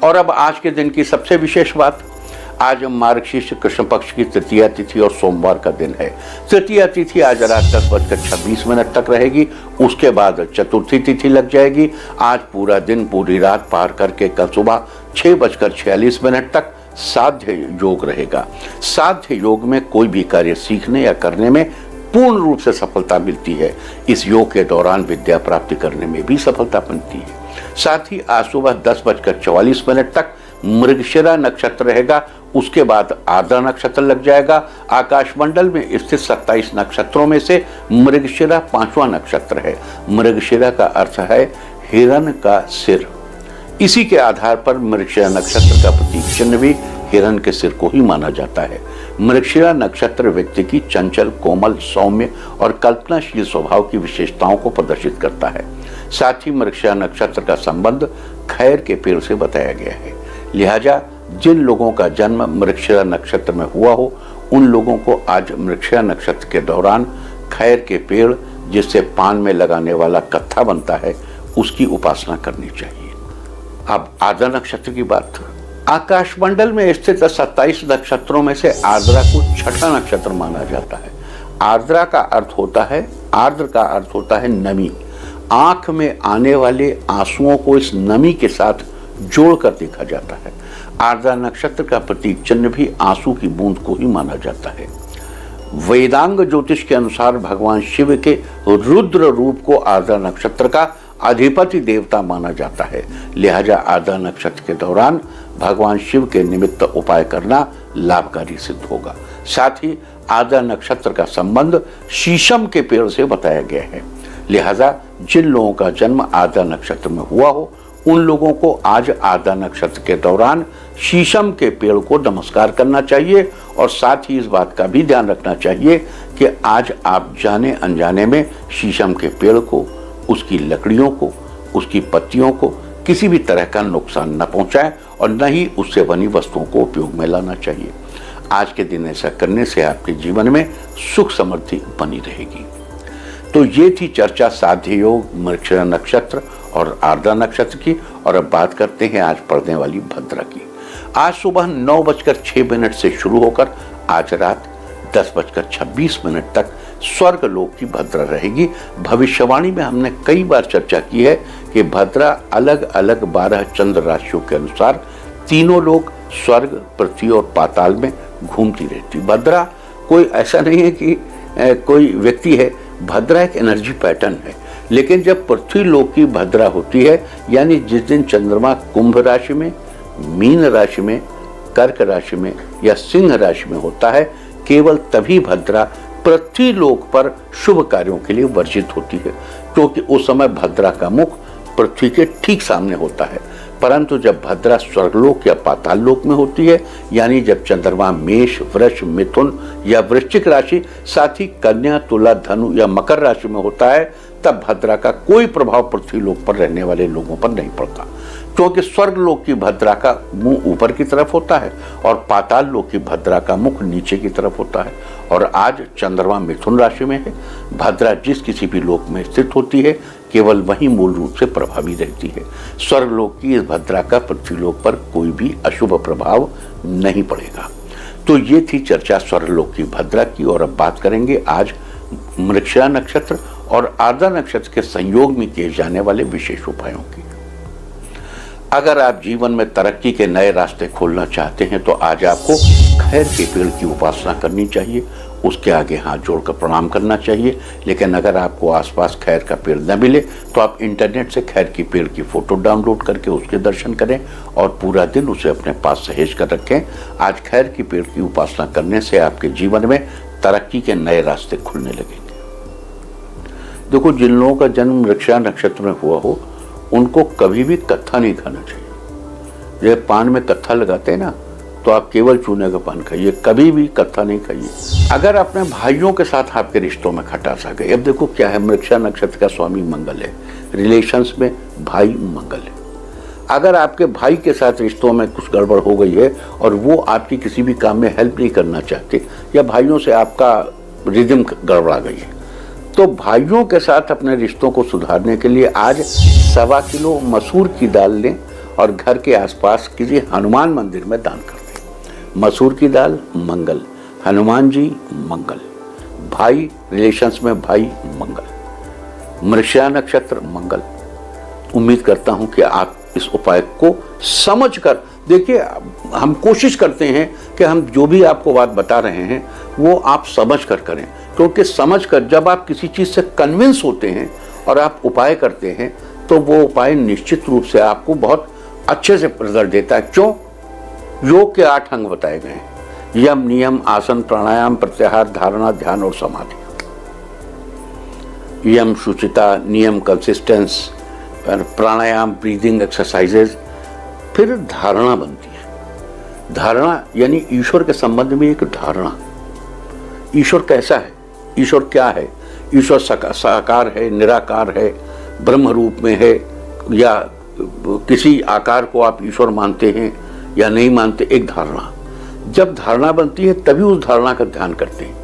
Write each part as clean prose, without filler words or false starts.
और अब आज के दिन की सबसे विशेष बात, आज मार्गशीर्ष कृष्ण पक्ष की तृतीया तिथि और सोमवार का दिन है। तृतीया तिथि आज रात 10:26 तक रहेगी। उसके बाद चतुर्थी तिथि लग जाएगी। आज पूरा दिन पूरी रात पार करके कल सुबह 6:46 तक साध्य योग रहेगा। साध्य योग में कोई भी कार्य सीखने या करने में पूर्ण रूप से सफलता मिलती है। इस योग के दौरान विद्या प्राप्ति करने में भी सफलता मिलती है। साथ ही आज सुबह 10:44 तक मृगशिरा नक्षत्र रहेगा। उसके बाद आर्द्रा नक्षत्र लग जाएगा। आकाशमंडल में स्थित 27 नक्षत्रों में से मृगशिरा 5वां नक्षत्र है। मृगशिरा का अर्थ है हिरण का सिर। इसी के आधार पर मृगशिरा नक्षत्र का प्रतीक चिन्ह भी हिरण के सिर को ही माना जाता है। मृगशिरा नक्षत्र व्यक्ति की चंचल, कोमल, सौम्य और कल्पनाशील स्वभाव की विशेषताओं को प्रदर्शित करता है। साथ ही मृगशिरा नक्षत्र का संबंध खैर के पेड़ से बताया गया है। लिहाजा जिन लोगों का जन्म मृगशिरा नक्षत्र में हुआ हो, उन लोगों को आज मृगशिरा नक्षत्र के दौरान खैर के पेड़, जिससे पान में लगाने वाला कत्था बनता है, उसकी उपासना करनी चाहिए। अब आर्द्रा नक्षत्र की बात। आकाशमंडल में स्थित 27 नक्षत्रों में से आर्द्रा को छठा नक्षत्र माना जाता है। आर्द्रा का अर्थ होता है, आर्द्र का अर्थ होता है नमी। आंख में आने वाले आंसुओं को इस नमी के साथ जोड़कर देखा जाता है। आर्द्रा नक्षत्र का प्रतीक चिन्ह भी आंसू की बूंद को ही माना जाता है। वेदांग ज्योतिष के अनुसार भगवान शिव के रुद्र रूप को आर्द्रा नक्षत्र का अधिपति देवता माना जाता है। लिहाजा आर्द्रा नक्षत्र के दौरान भगवान शिव के निमित्त उपाय करना लाभकारी सिद्ध होगा। साथ ही आर्द्रा नक्षत्र का संबंध शीशम के पेड़ से बताया गया है। लिहाजा जिन लोगों का जन्म आर्द्रा नक्षत्र में हुआ हो, उन लोगों को आज आर्द्रा नक्षत्र के दौरान शीशम के पेड़ को नमस्कार करना चाहिए। और साथ ही इस बात का भी ध्यान रखना चाहिए कि आज आप जाने अनजाने में शीशम के पेड़ को, उसकी लकड़ियों को, उसकी पत्तियों को किसी भी तरह का नुकसान न पहुंचाएं और न ही उससे बनी वस्तुओं को उपयोग में लाना चाहिए। आज के दिन ऐसा करने से आपके जीवन में सुख समृद्धि बनी रहेगी। तो ये थी चर्चा साध्य योग, मृगशिरा नक्षत्र और आर्द्रा नक्षत्र की। और अब बात करते हैं आज पड़ने वाली भद्रा की। आज सुबह 9:06 से शुरू होकर आज रात 10:26 तक स्वर्ग लोक की भद्रा रहेगी। भविष्यवाणी में हमने कई बार चर्चा की है कि भद्रा अलग अलग 12 चंद्र राशियों के अनुसार तीनों लोग स्वर्ग, पृथ्वी और पाताल में घूमती रहती। भद्रा कोई ऐसा नहीं है कि कोई व्यक्ति है। भद्रा एक एनर्जी पैटर्न है। लेकिन जब पृथ्वी लोक की भद्रा होती है, यानी जिस दिन चंद्रमा कुंभ राशि में, मीन राशि में, कर्क राशि में या सिंह राशि में होता है, केवल तभी भद्रा पृथ्वी लोक पर शुभ कार्यों के लिए वर्जित होती है, क्योंकि उस समय भद्रा का मुख पृथ्वी के ठीक सामने होता है। परंतु जब भद्रा स्वर्गलोक या पाताल लोक में होती है, यानी जब चंद्रमा मेष, वृष, मिथुन या वृश्चिक राशि, साथ ही कन्या, तुला, धनु या मकर राशि में होता है, तब भद्रा का कोई प्रभाव पृथ्वी लोक पर रहने वाले लोगों पर नहीं पड़ता, क्योंकि स्वर्ग लोक की भद्रा का मुंह ऊपर की तरफ होता है और पाताल लोक की भद्रा का मुख नीचे की तरफ होता है। और आज चंद्रमा मिथुन राशि में है। भद्रा जिस किसी भी लोक में स्थित होती है, केवल वही मूल रूप से प्रभावी रहती है। स्वर्ग लोक की इस भद्रा का पृथ्वी लोक पर कोई भी अशुभ प्रभाव नहीं पड़ेगा। तो ये थी चर्चा स्वर्ग लोक की भद्रा की। और अब बात करेंगे आज मृगशिरा नक्षत्र और आर्द्रा नक्षत्र के संयोग में किए जाने वाले विशेष उपायों की। अगर आप जीवन में तरक्की के नए रास्ते खोलना चाहते हैं तो आज आपको खैर के पेड़ की उपासना करनी चाहिए, उसके आगे हाथ जोड़कर प्रणाम करना चाहिए। लेकिन अगर आपको आसपास खैर का पेड़ न मिले तो आप इंटरनेट से खैर की पेड़ की फोटो डाउनलोड करके उसके दर्शन करें और पूरा दिन उसे अपने पास सहेज कर रखें। आज खैर की पेड़ की उपासना करने से आपके जीवन में तरक्की के नए रास्ते खुलने लगेंगे। देखो, जिन लोगों का जन्म मृगशिरा नक्षत्र में हुआ हो, उनको कभी भी कत्था नहीं खाना चाहिए। जब पान में कत्था लगाते हैं ना, तो आप केवल चूने का पान खाइए, कभी भी कत्था नहीं खाइए। अगर अपने भाइयों के साथ आपके रिश्तों में खटास आ गई, अब देखो क्या है, मृगशिरा नक्षत्र का स्वामी मंगल है, रिलेशंस में भाई मंगल है। अगर आपके भाई के साथ रिश्तों में कुछ गड़बड़ हो गई है और वो आपकी किसी भी काम में हेल्प नहीं करना चाहते, या भाइयों से आपका रिदम गड़बड़ा गई है, तो भाइयों के साथ अपने रिश्तों को सुधारने के लिए आज 1.25 किलो मसूर की दाल लें और घर के आसपास किसी हनुमान मंदिर में दान कर दें। मसूर की दाल मंगल, हनुमान जी मंगल, भाई रिलेशंस में भाई मंगल, मृगशिरा नक्षत्र मंगल। उम्मीद करता हूं कि आप इस उपाय को समझकर देखिए। हम कोशिश करते हैं कि हम जो भी आपको बात बता रहे हैं वो आप समझ कर करें, क्योंकि समझ कर जब आप किसी चीज़ से कन्विंस होते हैं और आप उपाय करते हैं तो वो उपाय निश्चित रूप से आपको बहुत अच्छे से रिजल्ट देता है। क्यों? योग के 8 अंग बताए गए हैं, यम, नियम, आसन, प्राणायाम, प्रत्याहार, धारणा, ध्यान और समाधि। यम शुचिता, नियम कंसिस्टेंस, प्राणायाम ब्रीदिंग एक्सरसाइजेज, फिर धारणा बनती है। धारणा यानी ईश्वर के संबंध में एक धारणा। ईश्वर कैसा है, ईश्वर क्या है, ईश्वर साकार है, निराकार है, ब्रह्म रूप में है, या किसी आकार को आप ईश्वर मानते हैं या नहीं मानते, एक धारणा। जब धारणा बनती है तभी उस धारणा का ध्यान करते हैं,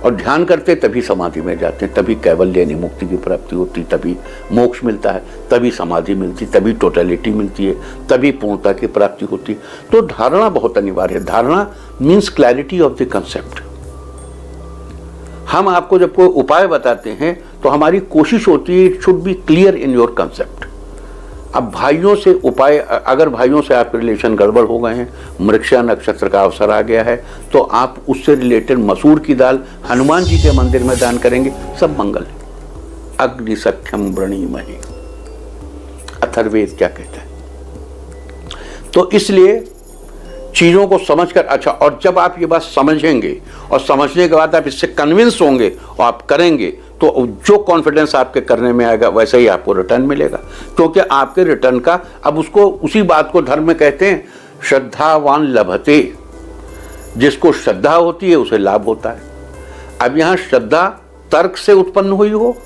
और ध्यान करते तभी समाधि में जाते हैं, तभी कैवल्य यानी मुक्ति की प्राप्ति होती, तभी मोक्ष मिलता है, तभी समाधि मिलती, तभी टोटलिटी मिलती है, तभी पूर्णता की प्राप्ति होती। तो धारणा बहुत अनिवार्य है। धारणा means clarity of the concept. हम आपको जब कोई उपाय बताते हैं तो हमारी कोशिश होती है it should be clear in your concept. अब भाइयों से उपाय, अगर भाइयों से आपके रिलेशन गड़बड़ हो गए हैं, मृगशिरा नक्षत्र का अवसर आ गया है, तो आप उससे रिलेटेड मसूर की दाल हनुमान जी के मंदिर में दान करेंगे, सब मंगल है। अग्नि सख्यम वृणीमहि, अथर्ववेद क्या कहता है। तो इसलिए चीज़ों को समझकर, अच्छा, और जब आप ये बात समझेंगे और समझने के बाद आप इससे कन्विंस होंगे और आप करेंगे, तो जो कॉन्फिडेंस आपके करने में आएगा वैसे ही आपको रिटर्न मिलेगा। क्योंकि आपके रिटर्न का, अब उसको, उसी बात को धर्म में कहते हैं श्रद्धावान लभते। जिसको श्रद्धा होती है उसे लाभ होता है। अब यहाँ श्रद्धा तर्क से उत्पन्न हुई हो,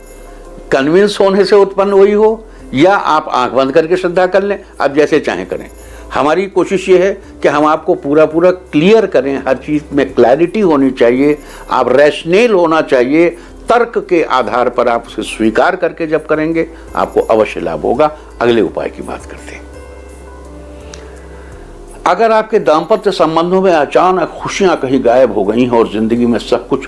कन्विंस होने से उत्पन्न हुई हो, या आप आंख बंद करके श्रद्धा कर लें, आप जैसे चाहें करें। हमारी कोशिश ये है कि हम आपको पूरा क्लियर करें, हर चीज़ में क्लैरिटी होनी चाहिए, आप रैशनल होना चाहिए, तर्क के आधार पर आप उसे स्वीकार करके जब करेंगे आपको अवश्य लाभ होगा। अगले उपाय की बात करते हैं। अगर आपके दाम्पत्य संबंधों में अचानक खुशियां कहीं गायब हो गई हैं और जिंदगी में सब कुछ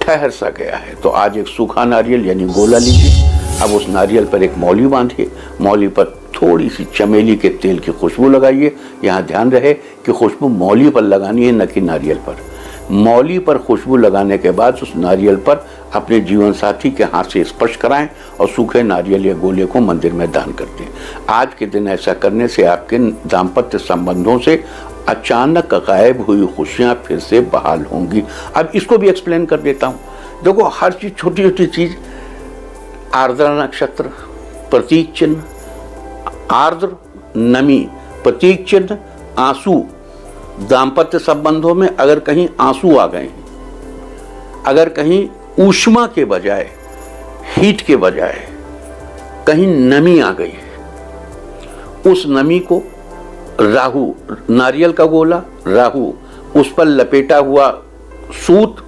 ठहर सा गया है, तो आज एक सूखा नारियल यानी गोला लीजिए। अब उस नारियल पर एक मौली बांधिए, मौली पर थोड़ी सी चमेली के तेल की खुशबू लगाइए। यहाँ ध्यान रहे कि खुशबू मौली पर लगानी है, न कि नारियल पर। मौली पर खुशबू लगाने के बाद उस नारियल पर अपने जीवन साथी के हाथ से स्पर्श कराएं और सूखे नारियल या गोले को मंदिर में दान कर दें। आज के दिन ऐसा करने से आपके दाम्पत्य संबंधों से अचानक गायब हुई खुशियां फिर से बहाल होंगी। अब इसको भी एक्सप्लेन कर देता हूँ। देखो, हर चीज, छोटी छोटी चीज, आर्द्रा नक्षत्र प्रतीक चिन्ह, आर्द्र नमी प्रतीक चिन्ह, आंसू। दाम्पत्य संबंधों में अगर कहीं आंसू आ गए हैं, अगर कहीं ऊष्मा के बजाय, हीट के बजाय कहीं नमी आ गई है, उस नमी को राहु, नारियल का गोला, राहु, उस पर लपेटा हुआ सूत,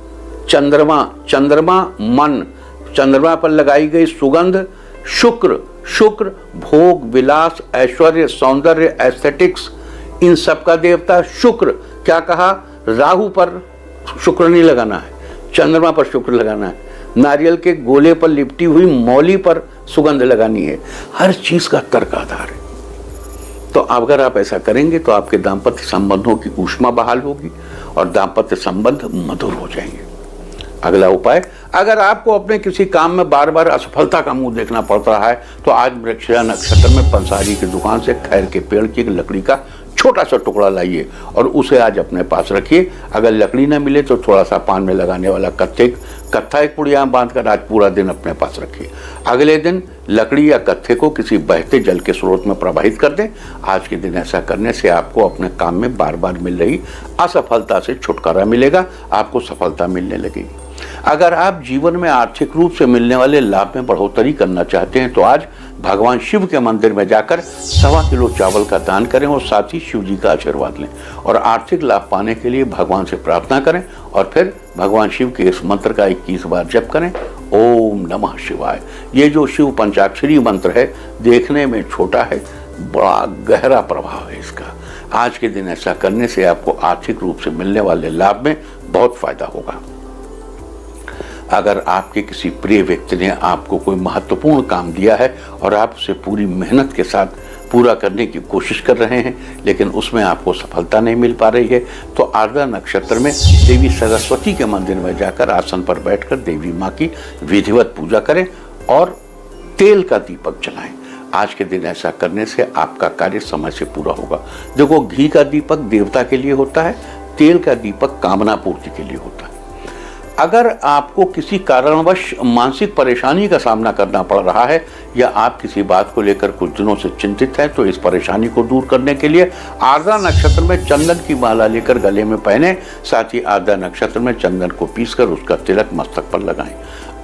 चंद्रमा, चंद्रमा मन, चंद्रमा पर लगाई गई सुगंध, शुक्र, शुक्र भोग विलास ऐश्वर्य सौंदर्य एस्थेटिक्स, इन सब का देवता शुक्र। क्या कहा? राहु पर शुक्र नहीं लगाना है, चंद्रमा पर शुक्र लगाना है। नारियल के गोले पर लिपटी हुई मौली पर सुगंध लगानी है। हर चीज का तर्क आधार है। तो अगर आप ऐसा करेंगे तो आपके दाम्पत्य संबंधों की ऊष्मा बहाल होगी और दाम्पत्य संबंध मधुर हो जाएंगे। अगला उपाय, अगर आपको अपने किसी काम में बार बार असफलता का मुंह देखना पड़ रहा है, तो आज मृगशिरा नक्षत्र में पंसारी की दुकान से खैर के पेड़ की लकड़ी का छोटा सा टुकड़ा लाइए और उसे आज अपने पास रखिए। अगर लकड़ी ना मिले तो थोड़ा सा पान में लगाने वाला कत्था एक पुड़िया बांधकर आज पूरा दिन अपने पास रखिए। अगले दिन लकड़ी या कत्थे को किसी बहते जल के स्रोत में प्रवाहित कर दें। आज के दिन ऐसा करने से आपको अपने काम में बार बार मिल रही असफलता से छुटकारा मिलेगा, आपको सफलता मिलने लगेगी। अगर आप जीवन में आर्थिक रूप से मिलने वाले लाभ में बढ़ोतरी करना चाहते हैं तो आज भगवान शिव के मंदिर में जाकर 1.25 किलो चावल का दान करें और साथ ही शिव जी का आशीर्वाद लें और आर्थिक लाभ पाने के लिए भगवान से प्रार्थना करें और फिर भगवान शिव के इस मंत्र का 21 बार जप करें, ओम नमः शिवाय। ये जो शिव पंचाक्षरी मंत्र है देखने में छोटा है बड़ा गहरा प्रभाव है इसका। आज के दिन ऐसा करने से आपको आर्थिक रूप से मिलने वाले लाभ में बहुत फायदा होगा। अगर आपके किसी प्रिय व्यक्ति ने आपको कोई महत्वपूर्ण काम दिया है और आप उसे पूरी मेहनत के साथ पूरा करने की कोशिश कर रहे हैं, लेकिन उसमें आपको सफलता नहीं मिल पा रही है, तो आर्द्रा नक्षत्र में देवी सरस्वती के मंदिर में जाकर आसन पर बैठकर देवी माँ की विधिवत पूजा करें और तेल का दीपक जलाएं। आज के दिन ऐसा करने से आपका कार्य समय से पूरा होगा। देखो, घी का दीपक देवता के लिए होता है, तेल का दीपक कामना पूर्ति के लिए होता है। अगर आपको किसी कारणवश मानसिक परेशानी का सामना करना पड़ रहा है या आप किसी बात को लेकर कुछ दिनों से चिंतित हैं, तो इस परेशानी को दूर करने के लिए आर्द्रा नक्षत्र में चंदन की माला लेकर गले में पहने, साथ ही आर्द्रा नक्षत्र में चंदन को पीसकर उसका तिलक मस्तक पर लगाएं।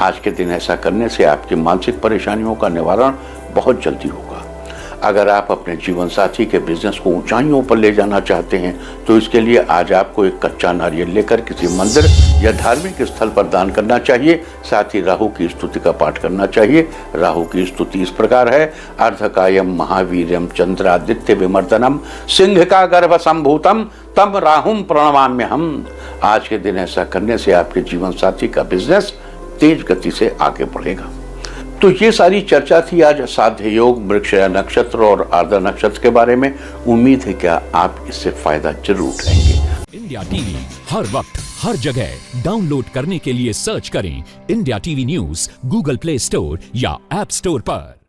आज के दिन ऐसा करने से आपकी मानसिक परेशानियों का निवारण बहुत जल्दी होगा। अगर आप अपने जीवन साथी के बिजनेस को ऊंचाइयों पर ले जाना चाहते हैं, तो इसके लिए आज आपको एक कच्चा नारियल लेकर किसी मंदिर या धार्मिक स्थल पर दान करना चाहिए। साथ ही राहु की स्तुति का पाठ करना चाहिए। राहु की स्तुति इस प्रकार है: अर्धकायम महावीर्यम चंद्रादित्य विमर्दनम सिंह का गर्भ संभूतम तम राहुम प्रणमाम्यहम। आज के दिन ऐसा करने से आपके जीवन साथी का बिजनेस तेज गति से आगे बढ़ेगा। तो ये सारी चर्चा थी आज साध्य योग, मृगशिरा नक्षत्र और आर्द्रा नक्षत्र के बारे में। उम्मीद है क्या आप इससे फायदा जरूर उठाएंगे। इंडिया टीवी हर वक्त हर जगह डाउनलोड करने के लिए सर्च करें India TV news Google play store या ऐप स्टोर पर।